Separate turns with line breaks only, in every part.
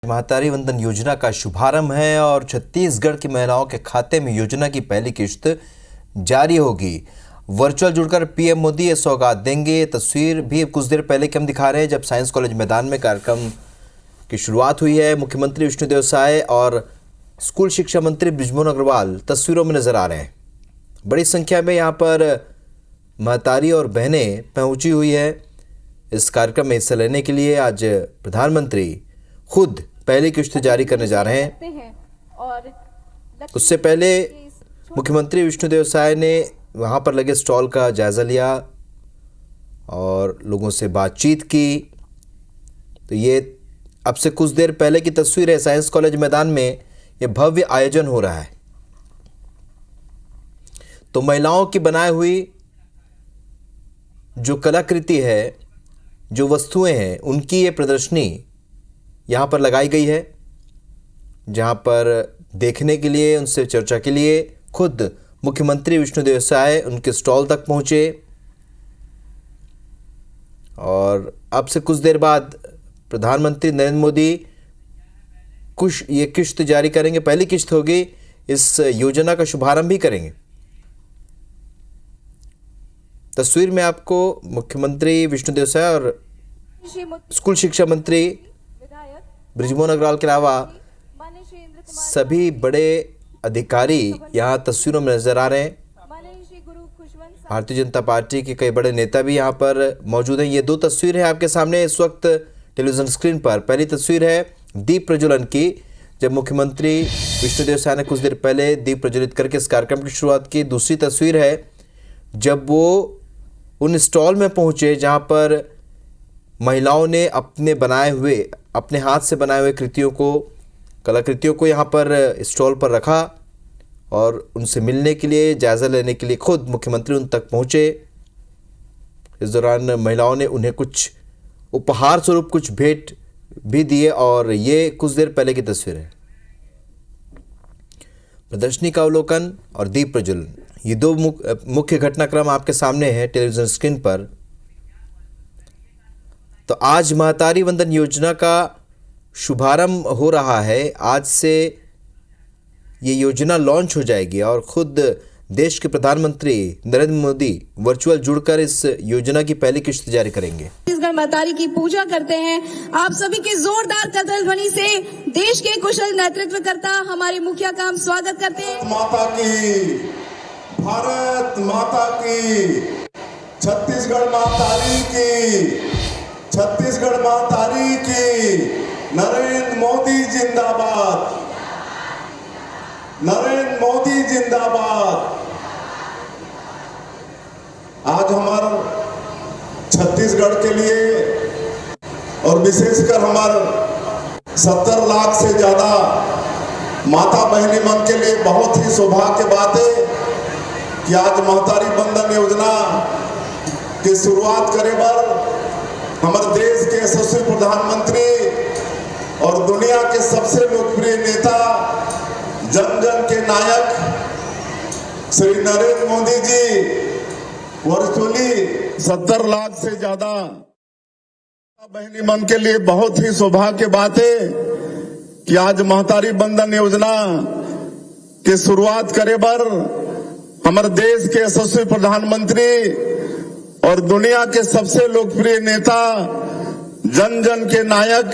महतारी वंदन योजना का शुभारंभ है और छत्तीसगढ़ की महिलाओं के खाते में योजना की पहली किश्त जारी होगी। वर्चुअल जुड़कर पीएम मोदी ये सौगात देंगे। तस्वीर भी कुछ देर पहले के हम दिखा रहे हैं जब साइंस कॉलेज मैदान में कार्यक्रम की शुरुआत हुई है। मुख्यमंत्री विष्णुदेव साय और स्कूल शिक्षा मंत्री बृजमोहन अग्रवाल तस्वीरों में नजर आ रहे हैं। बड़ी संख्या में यहाँ पर महतारी और बहनें पहुंची हुई है इस कार्यक्रम में हिस्सा लेने के लिए। आज प्रधानमंत्री खुद पहली किश्त जारी करने जा रहे हैं। उससे पहले मुख्यमंत्री विष्णुदेव साय ने वहां पर लगे स्टॉल का जायजा लिया और लोगों से बातचीत की। तो ये अब से कुछ देर पहले की तस्वीर है। साइंस कॉलेज मैदान में ये भव्य आयोजन हो रहा है। तो महिलाओं की बनाई हुई जो कलाकृति है, जो वस्तुएं हैं, उनकी ये प्रदर्शनी यहाँ पर लगाई गई है, जहाँ पर देखने के लिए, उनसे चर्चा के लिए खुद मुख्यमंत्री विष्णुदेव साय उनके स्टॉल तक पहुँचे। और अब से कुछ देर बाद प्रधानमंत्री नरेंद्र मोदी ये किश्त जारी करेंगे। पहली किश्त होगी, इस योजना का शुभारंभ भी करेंगे। तस्वीर में आपको मुख्यमंत्री विष्णुदेव साय और स्कूल शिक्षा मंत्री बृजमोहन अग्रवाल के अलावा सभी बड़े अधिकारी यहाँ तस्वीरों में नजर आ रहे हैं। भारतीय जनता पार्टी के कई बड़े नेता भी यहाँ पर मौजूद हैं। ये दो तस्वीर है आपके सामने इस वक्त टेलीविजन स्क्रीन पर। पहली तस्वीर है दीप प्रज्वलन की, जब मुख्यमंत्री विष्णुदेव साय ने कुछ देर पहले दीप प्रज्वलित करके इस कार्यक्रम की शुरुआत की। दूसरी तस्वीर है जब वो उन स्टॉल में पहुंचे जहां पर महिलाओं ने अपने हाथ से बनाए हुए कलाकृतियों को यहाँ पर स्टॉल पर रखा और उनसे मिलने के लिए, जायजा लेने के लिए खुद मुख्यमंत्री उन तक पहुंचे। इस दौरान महिलाओं ने उन्हें कुछ उपहार स्वरूप कुछ भेंट भी दिए और ये कुछ देर पहले की तस्वीर है। प्रदर्शनी का अवलोकन और दीप प्रज्वलन, ये दो मुख्य घटनाक्रम आपके सामने है टेलीविजन स्क्रीन पर। तो आज महतारी वंदन योजना का शुभारंभ हो रहा है। आज से ये योजना लॉन्च हो जाएगी और खुद देश के प्रधानमंत्री नरेंद्र मोदी वर्चुअल जुड़कर इस योजना की पहली किश्त जारी करेंगे।
छत्तीसगढ़ महतारी की पूजा करते हैं। आप सभी के जोरदार कदम ध्वनि से देश के कुशल नेतृत्वकर्ता हमारे मुखिया का हम स्वागत करते हैं।
माता की, भारत माता की, छत्तीसगढ़ महतारी की, छत्तीसगढ़ महतारी की, नरेंद्र मोदी जिंदाबाद, नरेंद्र मोदी जिंदाबाद। आज हमारे छत्तीसगढ़ के लिए और विशेषकर हमारे 70 लाख से ज्यादा माता बहनी मन के लिए बहुत ही सौभाग्य की बात है कि आज महतारी वंदन योजना की शुरुआत करे पर हमारे देश के यशस्वी प्रधानमंत्री और दुनिया के सबसे लोकप्रिय नेता, जन जन के नायक श्री नरेंद्र मोदी जी वर्चुअली 70 लाख से ज्यादा बहनी मन के लिए बहुत ही सौभाग्य की बात है कि आज महतारी वंदन योजना की शुरुआत करे पर हमारे देश के यशस्वी प्रधानमंत्री और दुनिया के सबसे लोकप्रिय नेता, जन जन के नायक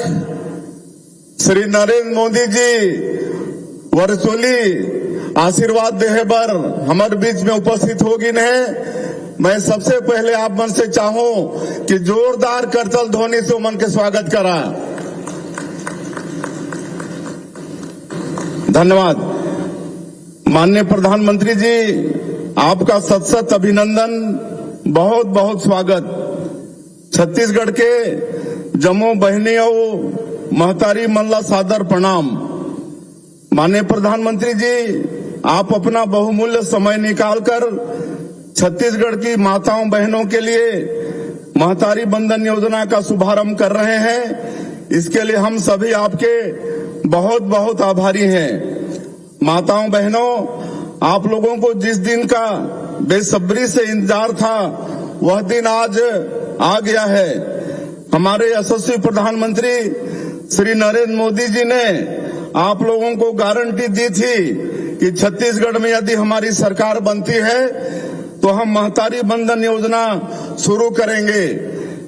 श्री नरेंद्र मोदी जी वर्चुअली आशीर्वाद देहे पर हमारे बीच में उपस्थित होगी नहीं। मैं सबसे पहले आप मन से चाहूं कि जोरदार करतल ध्वनि से मन के स्वागत करा। धन्यवाद। माननीय प्रधानमंत्री जी, आपका सत सत अभिनंदन, बहुत बहुत स्वागत। छत्तीसगढ़ के जम्मू बहनियों महतारी मल्ला सादर प्रणाम। माननीय प्रधानमंत्री जी, आप अपना बहुमूल्य समय निकालकर छत्तीसगढ़ की माताओं बहनों के लिए महतारी वंदन योजना का शुभारंभ कर रहे हैं। इसके लिए हम सभी आपके बहुत बहुत आभारी हैं। माताओं बहनों, आप लोगों को जिस दिन का बेसब्री से इंतजार था वह दिन आज आ गया है। हमारे यशस्वी प्रधानमंत्री श्री नरेंद्र मोदी जी ने आप लोगों को गारंटी दी थी कि छत्तीसगढ़ में यदि हमारी सरकार बनती है तो हम महतारी बंधन योजना शुरू करेंगे।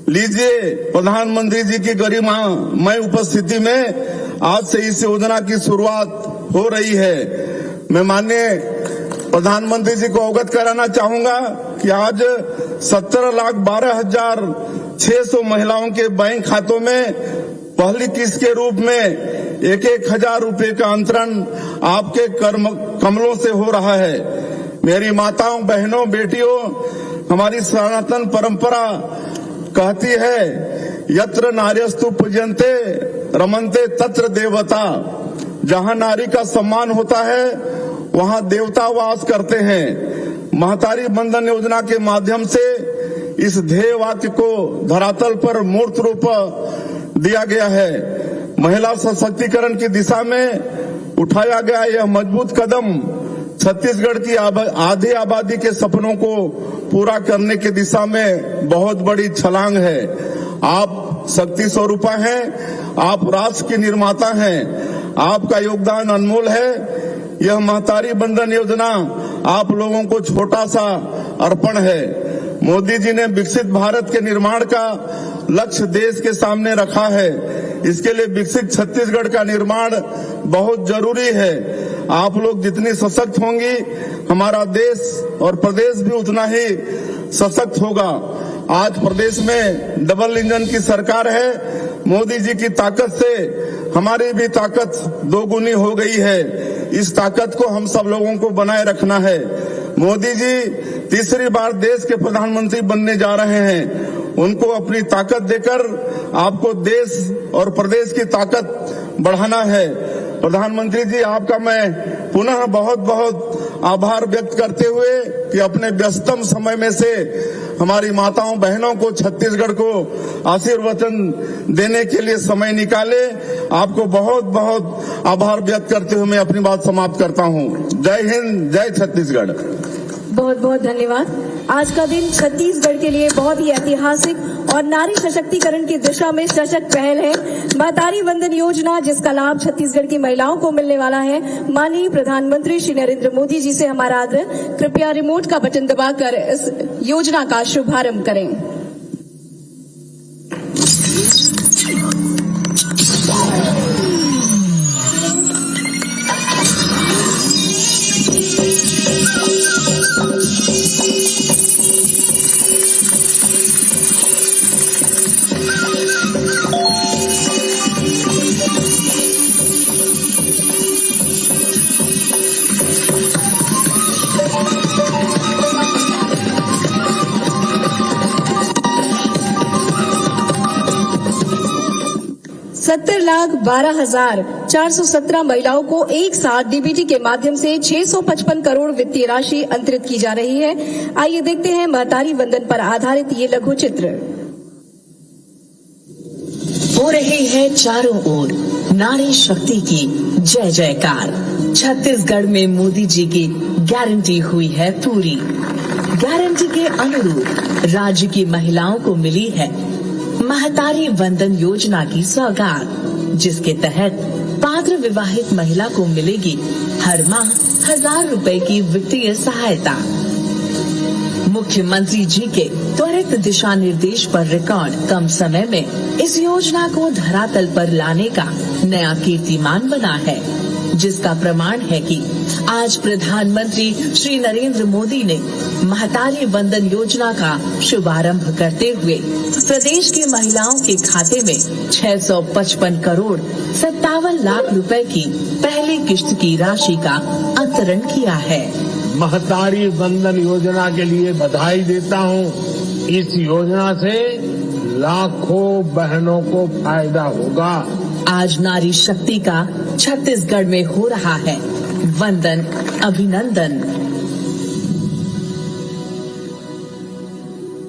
लीजिए, प्रधानमंत्री जी की गरिमामय उपस्थिति में आज से इस योजना की शुरुआत हो रही है। मैं माननीय प्रधानमंत्री जी को अवगत कराना चाहूंगा कि आज 17,12,600 महिलाओं के बैंक खातों में पहली किस्त के रूप में 1,000 रुपए का अंतरण आपके कमलों से हो रहा है। मेरी माताओं, बहनों, बेटियों, हमारी सनातन परंपरा कहती है, यत्र नार्यस्तु पूज्यन्ते रमन्ते तत्र देवता। जहां नारी का सम्मान होता है वहां देवता वास करते हैं। महतारी बंधन योजना के माध्यम से इस ध्येय वाक्य को धरातल पर मूर्त रूप दिया गया है। महिला सशक्तिकरण की दिशा में उठाया गया यह मजबूत कदम छत्तीसगढ़ की आधी आबादी के सपनों को पूरा करने की दिशा में बहुत बड़ी छलांग है। आप शक्ति स्वरूपा हैं, आप राष्ट्र की निर्माता हैं, आपका योगदान अनमोल है। यह महतारी बंधन योजना आप लोगों को छोटा सा अर्पण है। मोदी जी ने विकसित भारत के निर्माण का लक्ष्य देश के सामने रखा है। इसके लिए विकसित छत्तीसगढ़ का निर्माण बहुत जरूरी है। आप लोग जितनी सशक्त होंगी, हमारा देश और प्रदेश भी उतना ही सशक्त होगा। आज प्रदेश में डबल इंजन की सरकार है। मोदी जी की ताकत से हमारी भी ताकत दोगुनी हो गई है। इस ताकत को हम सब लोगों को बनाए रखना है। मोदी जी तीसरी बार देश के प्रधानमंत्री बनने जा रहे हैं। उनको अपनी ताकत देकर आपको देश और प्रदेश की ताकत बढ़ाना है। प्रधानमंत्री जी, आपका मैं पुनः बहुत बहुत आभार व्यक्त करते हुए कि अपने व्यस्तम समय में से हमारी माताओं बहनों को, छत्तीसगढ़ को आशीर्वचन देने के लिए समय निकाले, आपको बहुत बहुत आभार व्यक्त करते हुए मैं अपनी बात समाप्त करता हूं। जय हिंद, जय छत्तीसगढ़।
बहुत बहुत धन्यवाद। आज का दिन छत्तीसगढ़ के लिए बहुत ही ऐतिहासिक और नारी सशक्तिकरण की दिशा में सशक्त पहल है। महतारी वंदन योजना, जिसका लाभ छत्तीसगढ़ की महिलाओं को मिलने वाला है। माननीय प्रधानमंत्री श्री नरेंद्र मोदी जी से हमारा आग्रह, कृपया रिमोट का बटन दबाकर इस योजना का शुभारंभ करें। $70,12,417 महिलाओं को एक साथ डीबीटी के माध्यम से 655 करोड़ वित्तीय राशि अंतरित की जा रही है। आइए देखते हैं महतारी वंदन पर आधारित ये लघु चित्र।
हो रही है चारों ओर नारी शक्ति की जय जयकार। छत्तीसगढ़ में मोदी जी की गारंटी हुई है पूरी। गारंटी के अनुरूप राज्य की महिलाओं को मिली है महतारी वंदन योजना की सौगात, जिसके तहत पात्र विवाहित महिला को मिलेगी हर माह 1,000 रुपए की वित्तीय सहायता। मुख्यमंत्री जी के त्वरित दिशा निर्देश पर रिकॉर्ड कम समय में इस योजना को धरातल पर लाने का नया कीर्तिमान बना है, जिसका प्रमाण है कि आज प्रधानमंत्री श्री नरेंद्र मोदी ने महतारी वंदन योजना का शुभारंभ करते हुए प्रदेश की महिलाओं के खाते में 655 करोड़ 57 लाख रुपए की पहली किश्त की राशि का अंतरण किया है।
महतारी वंदन योजना के लिए बधाई देता हूं। इस योजना से लाखों बहनों को फायदा होगा।
आज नारी शक्ति का छत्तीसगढ़ में हो रहा है वंदन, अभिनंदन।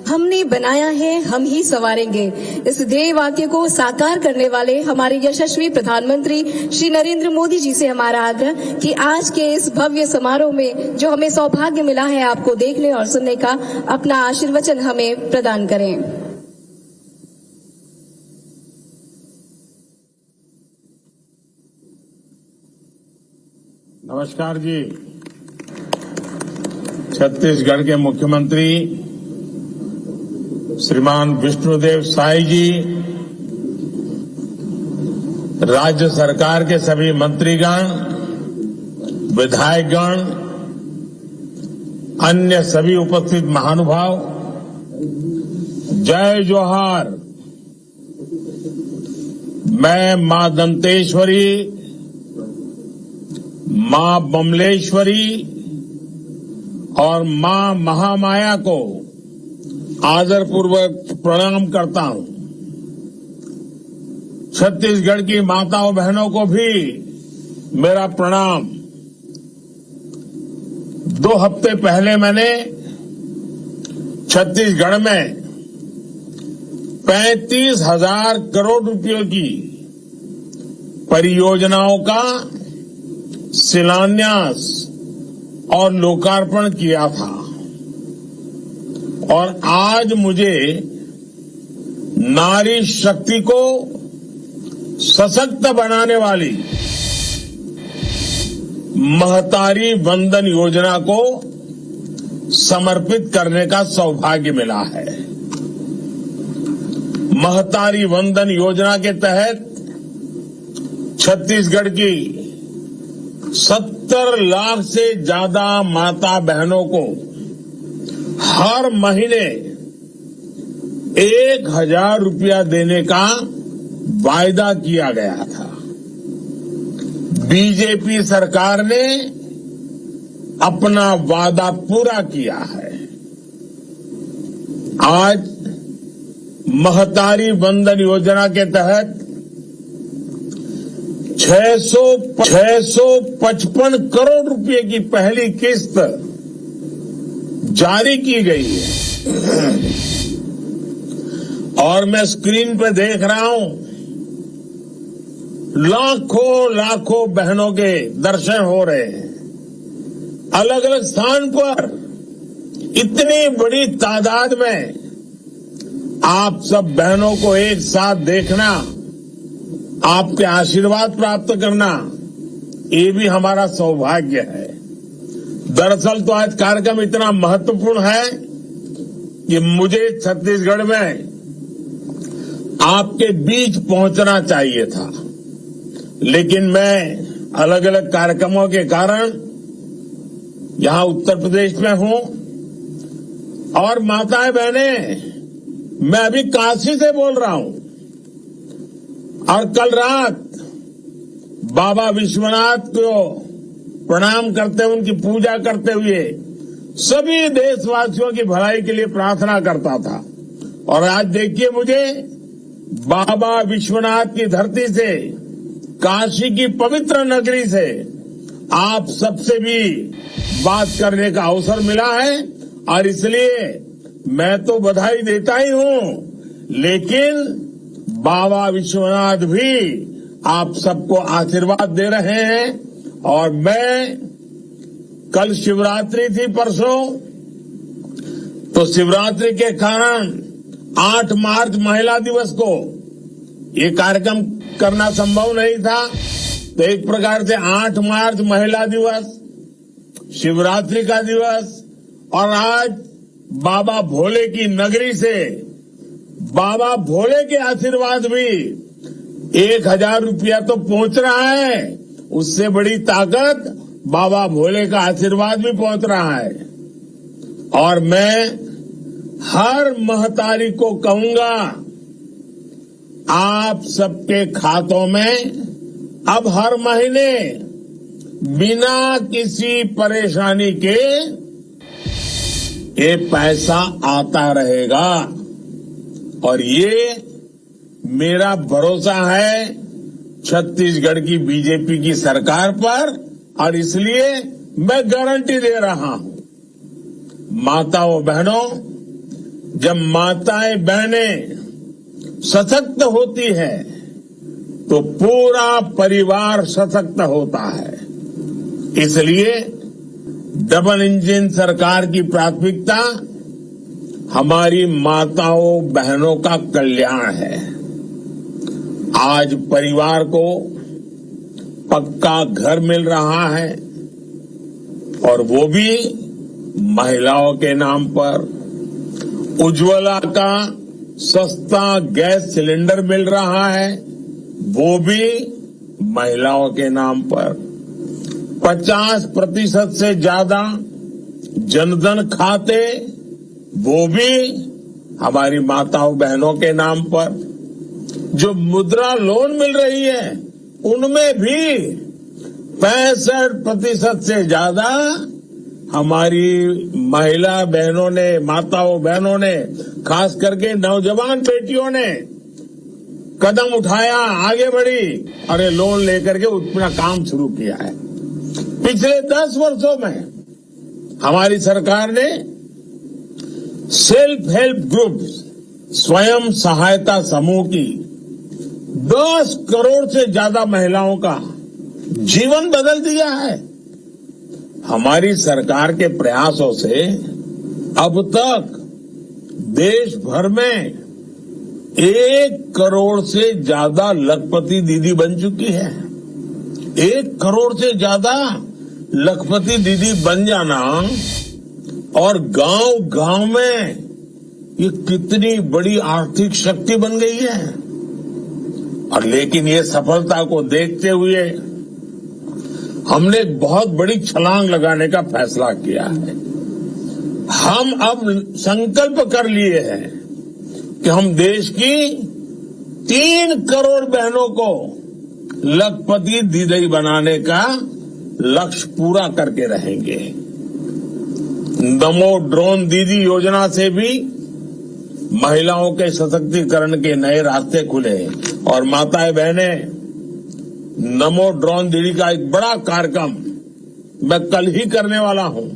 हमने बनाया है, हम ही संवारेंगे। इस ध्येय वाक्य को साकार करने वाले हमारे यशस्वी प्रधानमंत्री श्री नरेंद्र मोदी जी से हमारा आग्रह कि आज के इस भव्य समारोह में जो हमें सौभाग्य मिला है आपको देखने और सुनने का, अपना आशीर्वचन हमें प्रदान करें।
नमस्कार जी। छत्तीसगढ़ के मुख्यमंत्री श्रीमान विष्णुदेव साय जी, राज्य सरकार के सभी मंत्रीगण, विधायकगण, अन्य सभी उपस्थित महानुभाव, जय जोहार। मैं मां दंतेश्वरी, मां बमलेश्वरी और मां महामाया को आदरपूर्वक प्रणाम करता हूं। छत्तीसगढ़ की माताओं बहनों को भी मेरा प्रणाम। 2 हफ्ते पहले मैंने छत्तीसगढ़ में 35,000 करोड़ रुपयों की परियोजनाओं का शिलान्यास और लोकार्पण किया था और आज मुझे नारी शक्ति को सशक्त बनाने वाली महतारी वंदन योजना को समर्पित करने का सौभाग्य मिला है। महतारी वंदन योजना के तहत छत्तीसगढ़ की 70 लाख से ज्यादा माता बहनों को हर महीने 1,000 रुपया देने का वायदा किया गया था। बीजेपी सरकार ने अपना वादा पूरा किया है। आज महतारी वंदन योजना के तहत 655 करोड़ रुपए की पहली किस्त जारी की गई है और मैं स्क्रीन पे देख रहा हूं लाखों बहनों के दर्शन हो रहे हैं। अलग अलग स्थान पर इतनी बड़ी तादाद में आप सब बहनों को एक साथ देखना, आपके आशीर्वाद प्राप्त करना, ये भी हमारा सौभाग्य है। दरअसल तो आज कार्यक्रम इतना महत्वपूर्ण है कि मुझे छत्तीसगढ़ में आपके बीच पहुंचना चाहिए था, लेकिन मैं अलग अलग कार्यक्रमों के कारण यहां उत्तर प्रदेश में हूं। और माताएं बहनें, मैं अभी काशी से बोल रहा हूं और कल रात बाबा विश्वनाथ को प्रणाम करते हुए, उनकी पूजा करते हुए सभी देशवासियों की भलाई के लिए प्रार्थना करता था। और आज देखिए, मुझे बाबा विश्वनाथ की धरती से, काशी की पवित्र नगरी से आप सबसे भी बात करने का अवसर मिला है और इसलिए मैं तो बधाई देता ही हूं, लेकिन बाबा विश्वनाथ भी आप सबको आशीर्वाद दे रहे हैं। और मैं, कल शिवरात्रि थी परसों, तो शिवरात्रि के कारण 8 मार्च महिला दिवस को ये कार्यक्रम करना संभव नहीं था, तो एक प्रकार से 8 मार्च महिला दिवस, शिवरात्रि का दिवस और आज बाबा भोले की नगरी से बाबा भोले के आशीर्वाद भी 1,000 रुपया तो पहुंच रहा है, उससे बड़ी ताकत बाबा भोले का आशीर्वाद भी पहुंच रहा है। और मैं हर महतारी को कहूंगा, आप सबके खातों में अब हर महीने बिना किसी परेशानी के ये पैसा आता रहेगा और ये मेरा भरोसा है छत्तीसगढ़ की बीजेपी की सरकार पर और इसलिए मैं गारंटी दे रहा हूं। माताओं बहनों, जब माताएं बहनें सशक्त होती है तो पूरा परिवार सशक्त होता है। इसलिए डबल इंजन सरकार की प्राथमिकता हमारी माताओं बहनों का कल्याण है। आज परिवार को पक्का घर मिल रहा है, और वो भी महिलाओं के नाम पर। उज्ज्वला का सस्ता गैस सिलेंडर मिल रहा है, वो भी महिलाओं के नाम पर। 50% से ज्यादा जनधन खाते, वो भी हमारी माताओं बहनों के नाम पर। जो मुद्रा लोन मिल रही है, उनमें भी 65% से ज्यादा हमारी महिला बहनों ने, माताओं बहनों ने, खास करके नौजवान बेटियों ने कदम उठाया, आगे बढ़ी और ये लोन लेकर के अपना काम शुरू किया है। पिछले 10 वर्षों में हमारी सरकार ने सेल्फ हेल्प ग्रुप, स्वयं सहायता समूह की 10 करोड़ से ज्यादा महिलाओं का जीवन बदल दिया है। हमारी सरकार के प्रयासों से अब तक देश भर में 1 करोड़ से ज्यादा लखपति दीदी बन चुकी है। 1 करोड़ से ज्यादा लखपति दीदी बन जाना और गांव गांव में ये कितनी बड़ी आर्थिक शक्ति बन गई है। और लेकिन ये सफलता को देखते हुए हमने एक बहुत बड़ी छलांग लगाने का फैसला किया है। हम अब संकल्प कर लिए हैं कि हम देश की 3 करोड़ बहनों को लखपति दीदी बनाने का लक्ष्य पूरा करके रहेंगे। नमो ड्रोन दीदी योजना से भी महिलाओं के सशक्तिकरण के नए रास्ते खुले और माताएं बहनें, नमो ड्रोन दीदी का एक बड़ा कार्यक्रम मैं कल ही करने वाला हूं।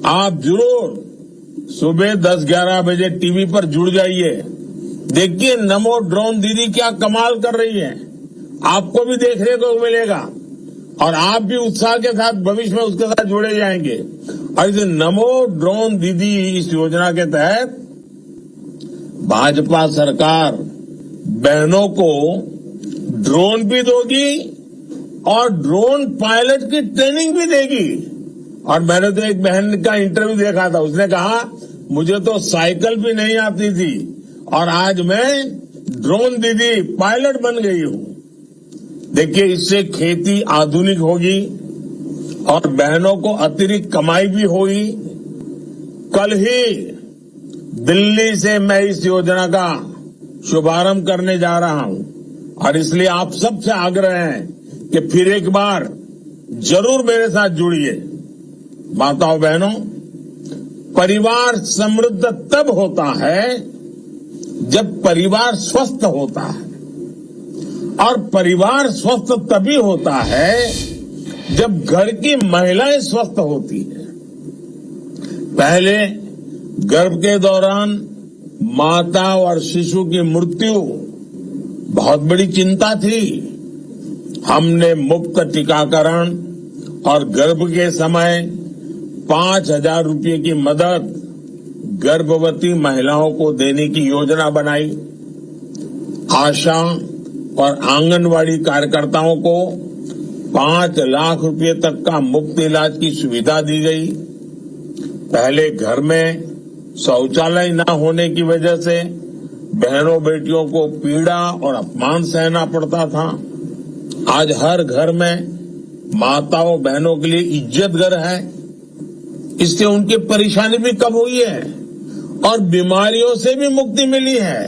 आप जरूर सुबह 10-11 बजे टीवी पर जुड़ जाइए, देखिए नमो ड्रोन दीदी क्या कमाल कर रही है। आपको भी देखने को मिलेगा और आप भी उत्साह के साथ भविष्य में उसके साथ जुड़े जाएंगे। और इस नमो ड्रोन दीदी इस योजना के तहत भाजपा सरकार बहनों को ड्रोन भी दोगी और ड्रोन पायलट की ट्रेनिंग भी देगी। और मैंने तो एक बहन का इंटरव्यू देखा था, उसने कहा मुझे तो साइकिल भी नहीं आती थी और आज मैं ड्रोन दीदी पायलट बन गई हूं। देखिए, इससे खेती आधुनिक होगी और बहनों को अतिरिक्त कमाई भी होगी। कल ही दिल्ली से मैं इस योजना का शुभारंभ करने जा रहा हूं और इसलिए आप सबसे आग्रह है कि फिर एक बार जरूर मेरे साथ जुड़िए। माताओं बहनों, परिवार समृद्ध तब होता है जब परिवार स्वस्थ होता है और परिवार स्वस्थ तभी होता है जब घर की महिलाएं स्वस्थ होती है। पहले गर्भ के दौरान माता और शिशु की मृत्यु बहुत बड़ी चिंता थी। हमने मुफ्त टीकाकरण और गर्भ के समय 5,000 रुपये की मदद गर्भवती महिलाओं को देने की योजना बनाई। आशा और आंगनवाड़ी कार्यकर्ताओं को 5 लाख रुपए तक का मुफ्त इलाज की सुविधा दी गई। पहले घर में शौचालय न होने की वजह से बहनों बेटियों को पीड़ा और अपमान सहना पड़ता था। आज हर घर में माताओं बहनों के लिए इज्जत घर है। इससे उनकी परेशानी भी कम हुई है और बीमारियों से भी मुक्ति मिली है।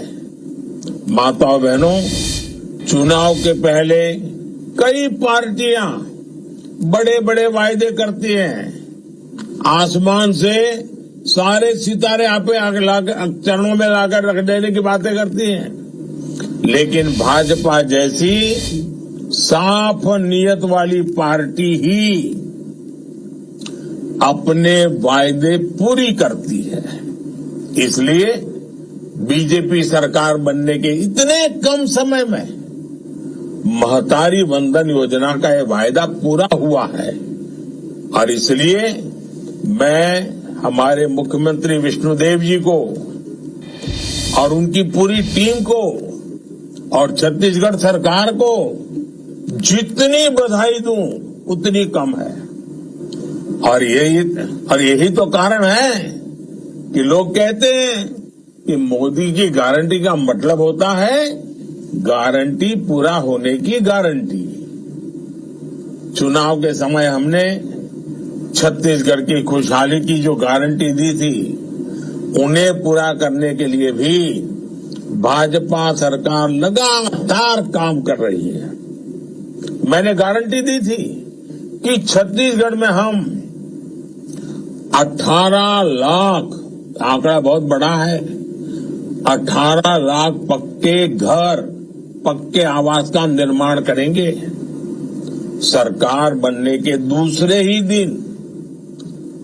माताओं बहनों, चुनाव के पहले कई पार्टियां बड़े बड़े वायदे करती हैं, आसमान से सारे सितारे आप चरणों में लाकर रख देने की बातें करती हैं। लेकिन भाजपा जैसी साफ नियत वाली पार्टी ही अपने वायदे पूरी करती है। इसलिए बीजेपी सरकार बनने के इतने कम समय में महतारी वंदन योजना का ये वायदा पूरा हुआ है। और इसलिए मैं हमारे मुख्यमंत्री विष्णुदेव जी को और उनकी पूरी टीम को और छत्तीसगढ़ सरकार को जितनी बधाई दूं उतनी कम है। और यही तो कारण है कि लोग कहते हैं कि मोदी की गारंटी का मतलब होता है गारंटी पूरा होने की गारंटी। चुनाव के समय हमने छत्तीसगढ़ की खुशहाली की जो गारंटी दी थी उन्हें पूरा करने के लिए भी भाजपा सरकार लगातार काम कर रही है। मैंने गारंटी दी थी कि छत्तीसगढ़ में हम 18 लाख, आंकड़ा बहुत बड़ा है, 18 लाख पक्के घर, पक्के आवास का निर्माण करेंगे। सरकार बनने के दूसरे ही दिन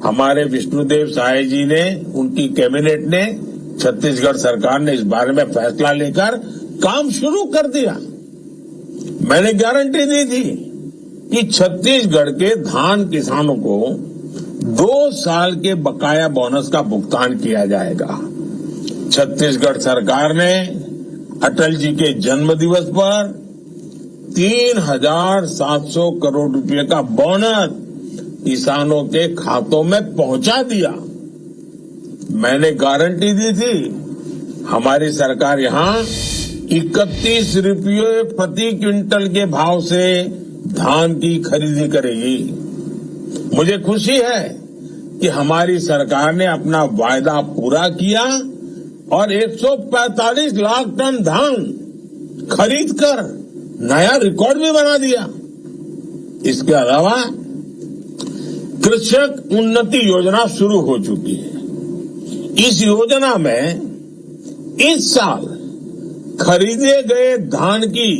हमारे विष्णुदेव साय जी ने, उनकी कैबिनेट ने, छत्तीसगढ़ सरकार ने इस बारे में फैसला लेकर काम शुरू कर दिया। मैंने गारंटी दी थी कि छत्तीसगढ़ के धान किसानों को 2 साल के बकाया बोनस का भुगतान किया जाएगा। छत्तीसगढ़ सरकार ने अटल जी के जन्म दिवस पर 3,700 करोड़ रुपए का बोनस किसानों के खातों में पहुंचा दिया। मैंने गारंटी दी थी हमारी सरकार यहां 31 रुपये प्रति क्विंटल के भाव से धान की खरीदी करेगी। मुझे खुशी है कि हमारी सरकार ने अपना वायदा पूरा किया और 145 लाख टन धान खरीदकर नया रिकॉर्ड भी बना दिया। इसके अलावा कृषक उन्नति योजना शुरू हो चुकी है। इस योजना में इस साल खरीदे गए धान की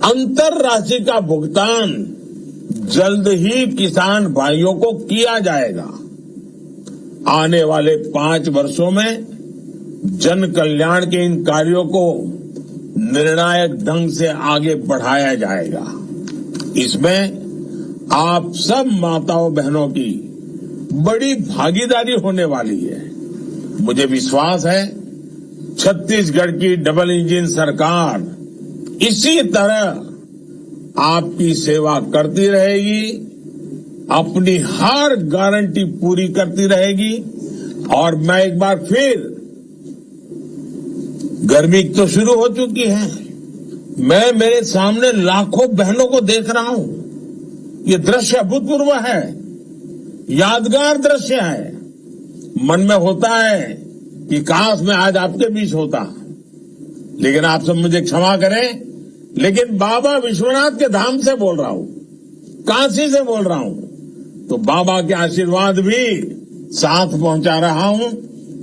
अंतर राशि का भुगतान जल्द ही किसान भाइयों को किया जाएगा। आने वाले 5 वर्षों में जन कल्याण के इन कार्यों को निर्णायक ढंग से आगे बढ़ाया जाएगा। इसमें आप सब माताओं बहनों की बड़ी भागीदारी होने वाली है। मुझे विश्वास है छत्तीसगढ़ की डबल इंजन सरकार इसी तरह आपकी सेवा करती रहेगी, अपनी हर गारंटी पूरी करती रहेगी। और मैं एक बार फिर, गर्मी तो शुरू हो चुकी है, मैं मेरे सामने लाखों बहनों को देख रहा हूं। ये दृश्य अभूतपूर्व है, यादगार दृश्य है। मन में होता है कि काश मैं आज आपके बीच होता, लेकिन आप सब मुझे क्षमा करें, लेकिन बाबा विश्वनाथ के धाम से बोल रहा हूं, काशी से बोल रहा हूं, तो बाबा के आशीर्वाद भी साथ पहुंचा रहा हूं।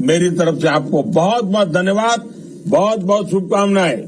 मेरी तरफ से आपको बहुत बहुत धन्यवाद, बहुत बहुत शुभकामनाएं।